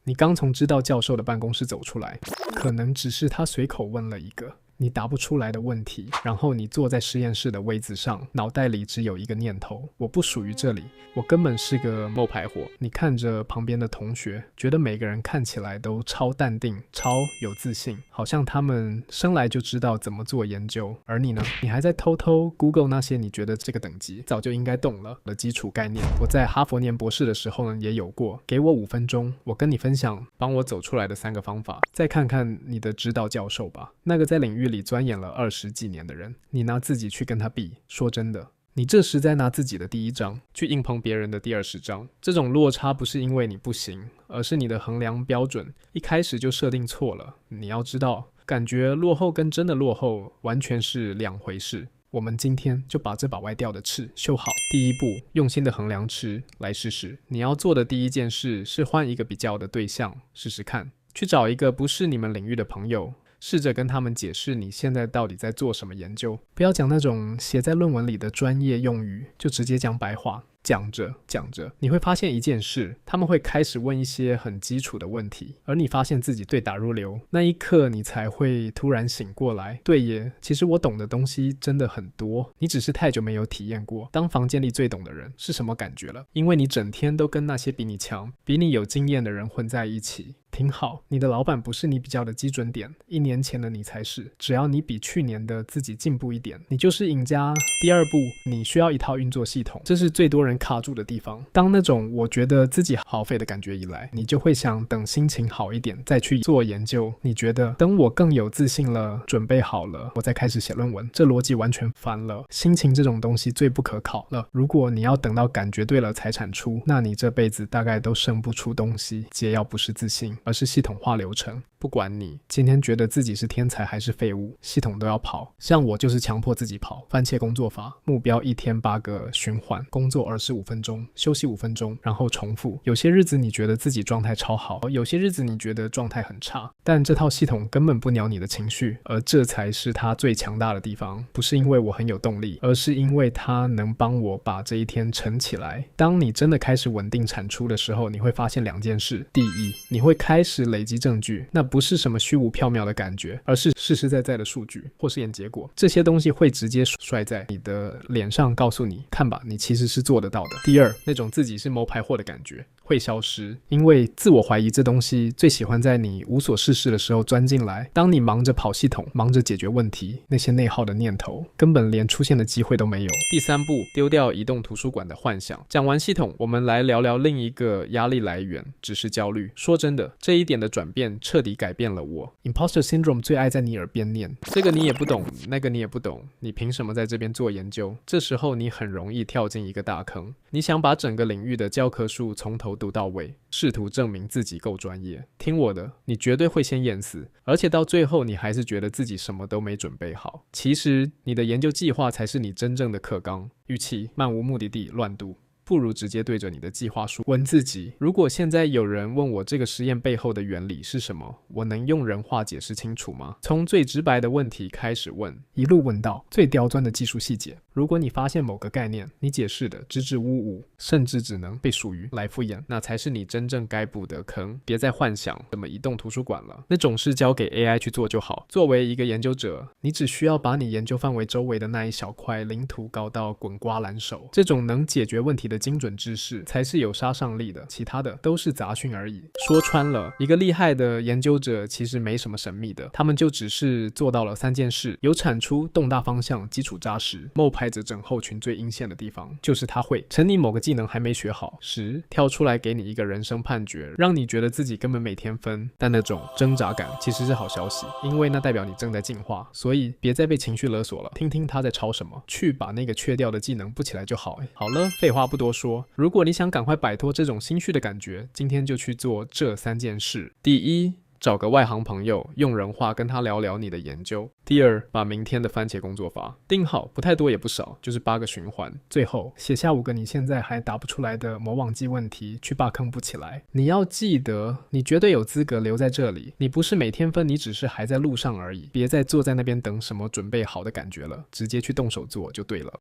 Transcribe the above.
你刚从知道教授的办公室走出来，可能只是他随口问了一个你答不出来的问题，然后你坐在实验室的位子上，脑袋里只有一个念头：我不属于这里，我根本是个冒牌货。你看着旁边的同学，觉得每个人看起来都超淡定，超有自信，好像他们生来就知道怎么做研究。而你呢？你还在偷偷 Google 那些你觉得这个等级早就应该懂了的基础概念。我在哈佛念博士的时候呢，也有过。给我5分钟，我跟你分享帮我走出来的3个方法。再看看你的指导教授吧，那个在领域里钻研了20几年的人，你拿自己去跟他比，说真的，你这时在拿自己的第1章去硬碰别人的第20章，这种落差不是因为你不行，而是你的衡量标准一开始就设定错了。你要知道，感觉落后跟真的落后完全是2回事。我们今天就把这把歪掉的翅修好。第1步，用心的衡量尺来试试。你要做的第1件事是换一个比较的对象试试看，去找一个不是你们领域的朋友，试着跟他们解释你现在到底在做什么研究。不要讲那种写在论文里的专业用语，就直接讲白话。讲着讲着，你会发现一件事，他们会开始问一些很基础的问题，而你发现自己对答如流，那一刻你才会突然醒过来。对耶，其实我懂的东西真的很多，你只是太久没有体验过当房间里最懂的人是什么感觉了，因为你整天都跟那些比你强、比你有经验的人混在一起。挺好，你的老板不是你比较的基准点，1年前的你才是。只要你比去年的自己进步一点，你就是赢家。第2步，你需要一套运作系统，这是最多人卡住的地方。当那种我觉得自己好废的感觉一来，你就会想等心情好一点再去做研究。你觉得等我更有自信了，准备好了，我再开始写论文，这逻辑完全翻了。心情这种东西最不可考了，如果你要等到感觉对了才产出，那你这辈子大概都生不出东西。解药不是自信，而是系统化流程。不管你今天觉得自己是天才还是废物，系统都要跑。像我就是强迫自己跑番茄工作法，目标1天8个循环，工作25分钟，休息5分钟，然后重复。有些日子你觉得自己状态超好，有些日子你觉得状态很差，但这套系统根本不鸟你的情绪，而这才是它最强大的地方。不是因为我很有动力，而是因为它能帮我把这一天撑起来。当你真的开始稳定产出的时候，你会发现2件事。第一，你会开始累积证据，那不是什么虚无缥缈的感觉，而是实实在在的数据或是验结果。这些东西会直接摔在你的脸上，告诉你看吧，你其实是做得到的。第二，那种自己是谋牌货的感觉会消失，因为自我怀疑这东西最喜欢在你无所事事的时候钻进来。当你忙着跑系统，忙着解决问题，那些内耗的念头根本连出现的机会都没有。第3步，丢掉移动图书馆的幻想。讲完系统，我们来聊聊另一个压力来源，只是焦虑。说真的，这一点的转变彻底改变了我。Imposter Syndrome 最爱在你耳边念，这个你也不懂，那个你也不懂，你凭什么在这边做研究？这时候你很容易跳进一个大坑，你想把整个领域的教科书从头读到尾，试图证明自己够专业。听我的，你绝对会先淹死，而且到最后你还是觉得自己什么都没准备好。其实你的研究计划才是你真正的课纲，与其漫无目的地乱读，不如直接对着你的计划书问自己，如果现在有人问我这个实验背后的原理是什么，我能用人话解释清楚吗？从最直白的问题开始问，一路问到最刁钻的技术细节。如果你发现某个概念你解释的支支吾吾，甚至只能被属于来敷衍，那才是你真正该补的坑。别再幻想怎么移动图书馆了，那种事交给 AI 去做就好。作为一个研究者，你只需要把你研究范围周围的那一小块领土搞到滚瓜烂熟，这种能解决问题的精准知识才是有杀伤力的，其他的都是杂讯而已。说穿了，一个厉害的研究者其实没什么神秘的，他们就只是做到了3件事：有产出、动大方向、基础扎实。冒牌者整后群最阴险的地方就是他会趁你某个技能还没学好时跳出来给你一个人生判决，让你觉得自己根本没天分。但那种挣扎感其实是好消息，因为那代表你正在进化。所以别再被情绪勒索了，听听他在吵什么，去把那个缺掉的技能补起来就好。好了，废话不多说，如果你想赶快摆脱这种心虚的感觉，今天就去做这3件事。第一，找个外行朋友，用人话跟他聊聊你的研究。第二，把明天的番茄工作法定好，不太多也不少，就是8个循环。最后，写下5个你现在还答不出来的某网记问题，去把坑补起来。你要记得，你绝对有资格留在这里，你不是没天分，你只是还在路上而已。别再坐在那边等什么准备好的感觉了，直接去动手做就对了。